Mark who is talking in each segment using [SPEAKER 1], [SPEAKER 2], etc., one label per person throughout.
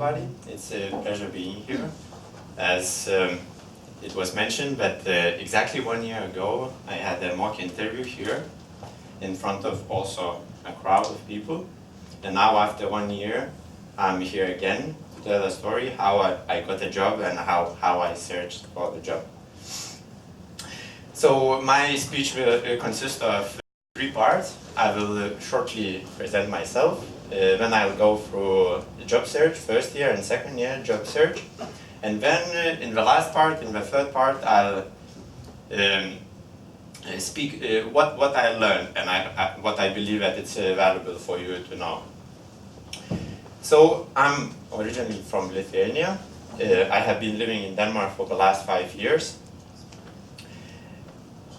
[SPEAKER 1] everybody. It's a pleasure being here. As it was mentioned that exactly 1 year ago I had a mock interview here in front of also a crowd of people. And now after 1 year I'm here again to tell a story how I got a job and how I searched for the job. So my speech will consist of 3 parts. I will shortly present myself. Then I'll go through the job search, first year and second year job search. And then in the last part, in the third part, I'll speak what I learned and what I believe that it's valuable for you to know. So I'm originally from Lithuania. I have been living in Denmark for the last 5 years.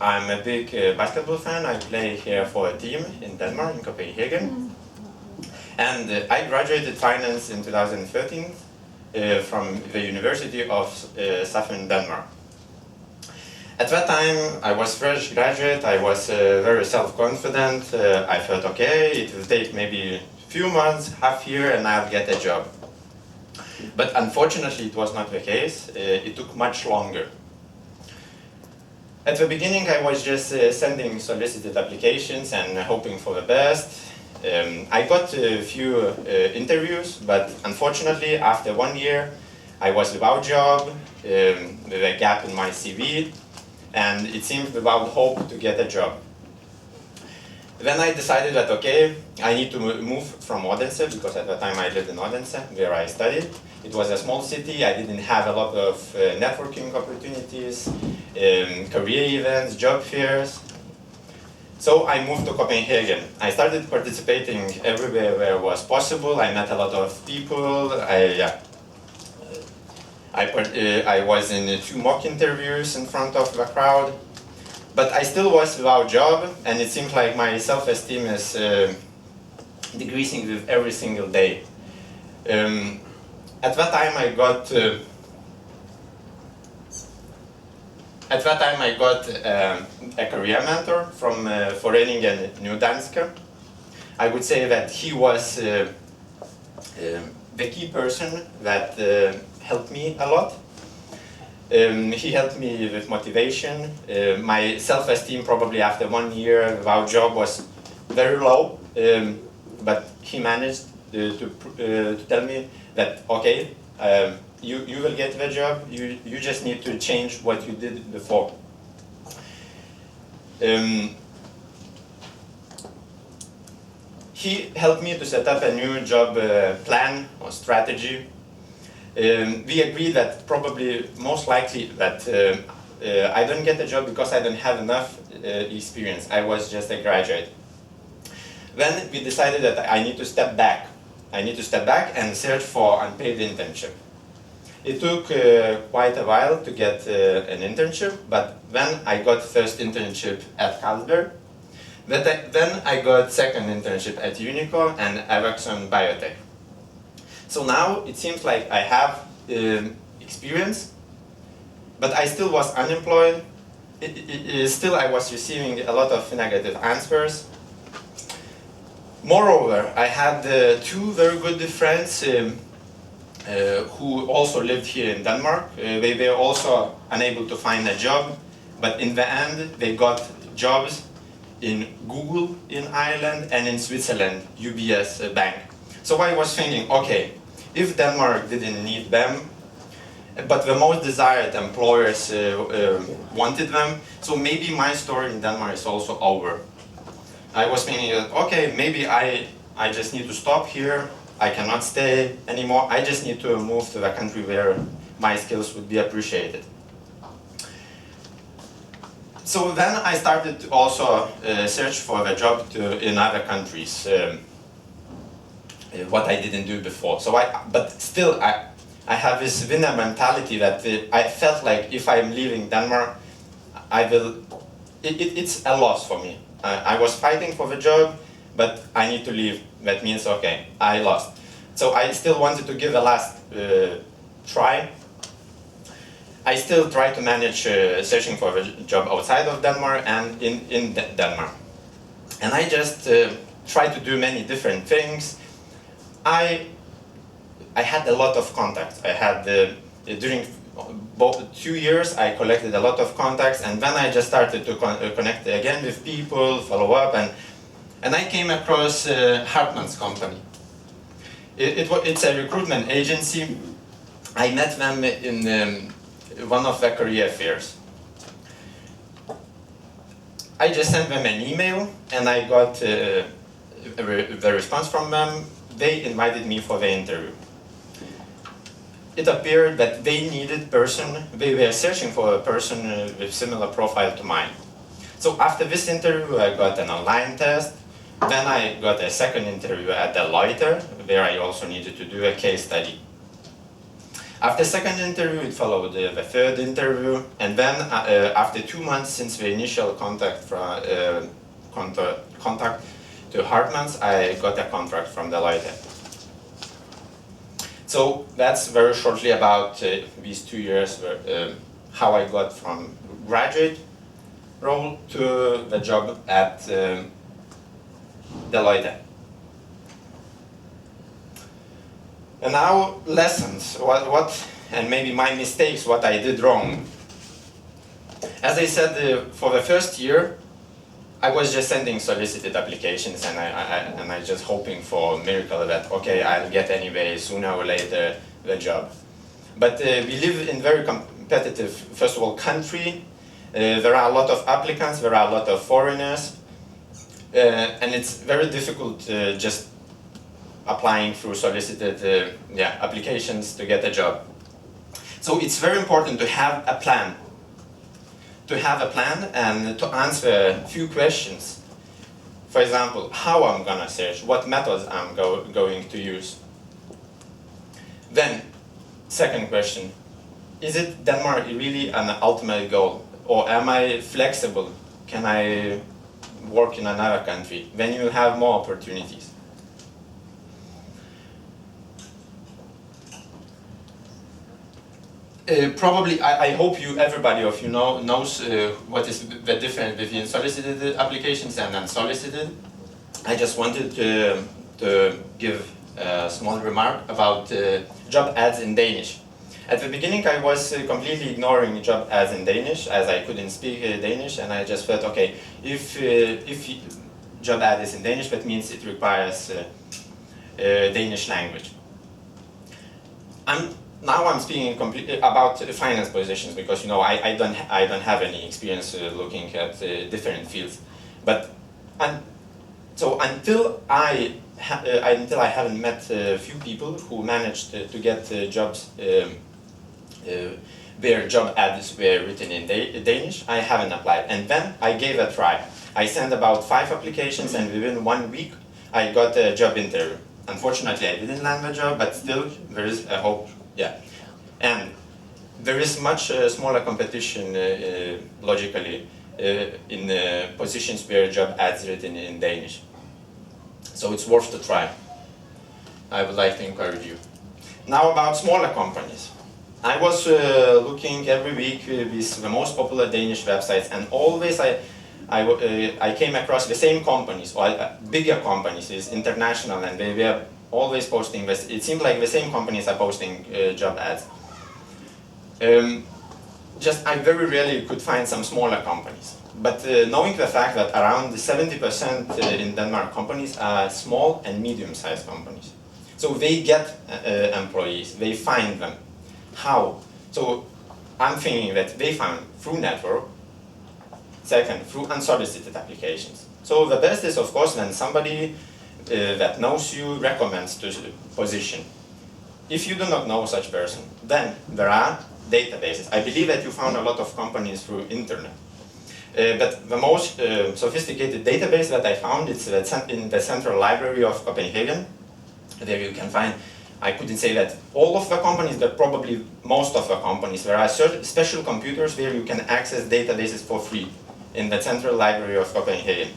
[SPEAKER 1] I'm a big basketball fan. I play here for a team in Denmark, in Copenhagen. And I graduated finance in 2013 from the University of Southern Denmark. At that time, I was fresh graduate. I was very self-confident. I felt, okay, it will take maybe a few months, half year, and I'll get a job. But unfortunately, it was not the case. It took much longer. At the beginning, I was just sending solicited applications and hoping for the best. I got a few interviews, but unfortunately, after 1 year, I was without job, with a gap in my CV, and it seemed without hope to get a job. Then I decided that, okay, I need to move from Odense, because at the time I lived in Odense, where I studied. It was a small city. I didn't have a lot of networking opportunities, career events, job fairs. So I moved to Copenhagen. I started participating everywhere where it was possible. I met a lot of people. I was in 2 mock interviews in front of the crowd. But I still was without job, and it seems like my self-esteem is decreasing with every single day. At that time I got a career mentor from Foreningen New Danske. I would say that he was the key person that helped me a lot. He helped me with motivation. My self-esteem probably after 1 year without job was very low, but he managed to tell me that, okay, you will get the job, you just need to change what you did before. He helped me to set up a new job plan or strategy. We agreed that probably most likely that I don't get a job because I don't have enough experience. I was just a graduate. Then we decided that I need to step back. I need to step back and search for unpaid internship. It took quite a while to get an internship, but then I got first internship at Carlsberg. Then I got second internship at Unico and Ericsson Biotech. So now it seems like I have experience, but I still was unemployed. Still I was receiving a lot of negative answers. Moreover, I had 2 very good friends who also lived here in Denmark. They were also unable to find a job, but in the end they got jobs in Google in Ireland and in Switzerland, UBS bank. So I was thinking, okay, if Denmark didn't need them, but the most desired employers wanted them, so maybe my story in Denmark is also over. I was thinking that, okay, maybe I just need to stop here, I cannot stay anymore, I just need to move to a country where my skills would be appreciated. So then I started to also search for a job in other countries. What I didn't do before. But still, I have this winner mentality that I felt like if I'm leaving Denmark, it's a loss for me. I was fighting for the job, but I need to leave. That means, okay, I lost. So I still wanted to give a last try. I still try to manage searching for a job outside of Denmark and in Denmark. And I just try to do many different things. I I had a lot of contacts. I had, during both 2 years, I collected a lot of contacts, and then I just started to connect again with people, follow up, and I came across Hartmann's company. It's a recruitment agency. I met them in one of the career fairs. I just sent them an email, and I got the response from them. They invited me for the interview. It appeared that they were searching for a person with similar profile to mine. So after this interview, I got an online test. Then I got a second interview at Deloitte, where I also needed to do a case study. After the second interview, it followed the third interview, and then after 2 months since the initial contact to Hartmann's, I got a contract from Deloitte. So that's very shortly about these 2 years, how I got from graduate role to the job at Deloitte. And now lessons, and maybe my mistakes, what I did wrong. As I said, for the first year, I was just sending solicited applications, and I just hoping for a miracle that, okay, I'll get anyway, sooner or later, the job. But we live in very competitive, first of all, country. There are a lot of applicants, there are a lot of foreigners, and it's very difficult just applying through solicited applications to get a job. So it's very important to have a plan. To have a plan and to answer a few questions. For example, how I'm gonna search, what methods I'm going to use. Then, second question, is it Denmark really an ultimate goal? Or am I flexible? Can I work in another country? Then you have more opportunities. Probably, I hope everybody of you knows what is the difference between solicited applications and unsolicited. I just wanted to give a small remark about job ads in Danish. At the beginning, I was completely ignoring job ads in Danish, as I couldn't speak Danish, and I just felt, okay, if job ad is in Danish, that means it requires Danish language. Now I'm speaking completely about finance positions because I don't have any experience looking at different fields, but so until I haven't met a few people who managed to get jobs where job ads were written in Danish, I haven't applied, and then I gave a try. I sent about 5 applications, and within 1 week I got a job interview. Unfortunately, I didn't land the job, but still there is a hope. Yeah, and there is much smaller competition logically in positions where job ads written in Danish. So it's worth to try. I would like to encourage you. Now about smaller companies. I was looking every week with the most popular Danish websites, and always I came across the same companies, or bigger companies, international, and they were always posting this. It seemed like the same companies are posting job ads. I very rarely could find some smaller companies. But knowing the fact that around 70% in Denmark companies are small and medium-sized companies. So they get employees, they find them. How? So I'm thinking that they found through network, second, through unsolicited applications. So the best is, of course, when somebody that knows you recommends to position. If you do not know such person, then there are databases. I believe that you found a lot of companies through internet. But the most sophisticated database that I found is in the Central Library of Copenhagen. There you can find, I couldn't say that all of the companies, but probably most of the companies. There are special computers where you can access databases for free in the Central Library of Copenhagen.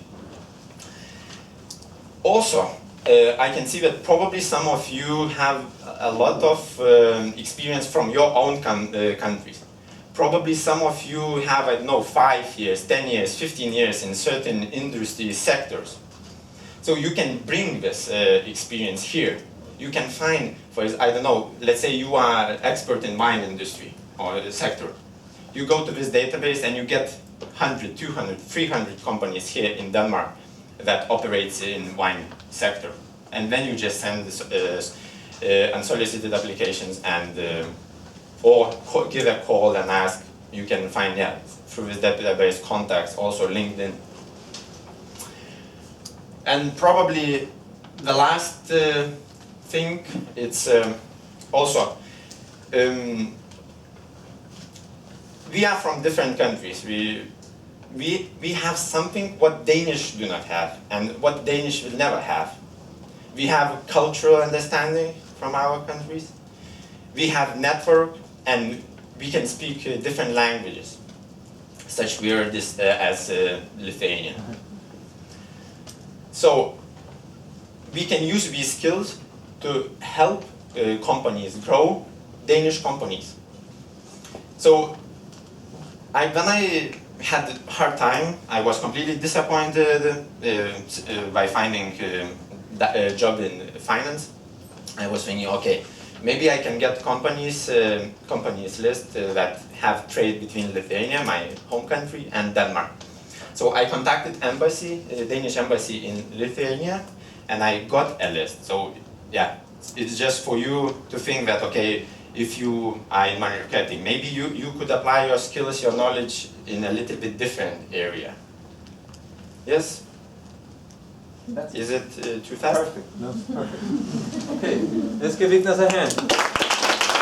[SPEAKER 1] Also, I can see that probably some of you have a lot of experience from your own countries. Probably some of you have, I don't know, 5 years, 10 years, 15 years in certain industry sectors. So you can bring this experience here. you can find, I don't know, let's say you are an expert in wine industry or sector. You go to this database and you get 100, 200, 300 companies here in Denmark that operates in wine sector. And then you just send unsolicited applications and or give a call and ask. You can find through this database contacts, also LinkedIn. And probably the last thing, it's also we are from different countries. We have something what Danish do not have and what Danish will never have. We have cultural understanding from our countries. We have network and we can speak different languages, such weird as Lithuanian. So we can use these skills to help companies grow, Danish companies. So when I had a hard time, I was completely disappointed by finding a job in finance. I was thinking, okay, maybe I can get companies list that have trade between Lithuania, my home country, and Denmark. So I contacted Danish embassy in Lithuania, and I got a list. So yeah, it's just for you to think that, okay, if you are in marketing, maybe you could apply your skills, your knowledge in a little bit different area. Yes? Is it too fast?
[SPEAKER 2] Perfect. No, perfect. Okay, let's give Ignas a hand.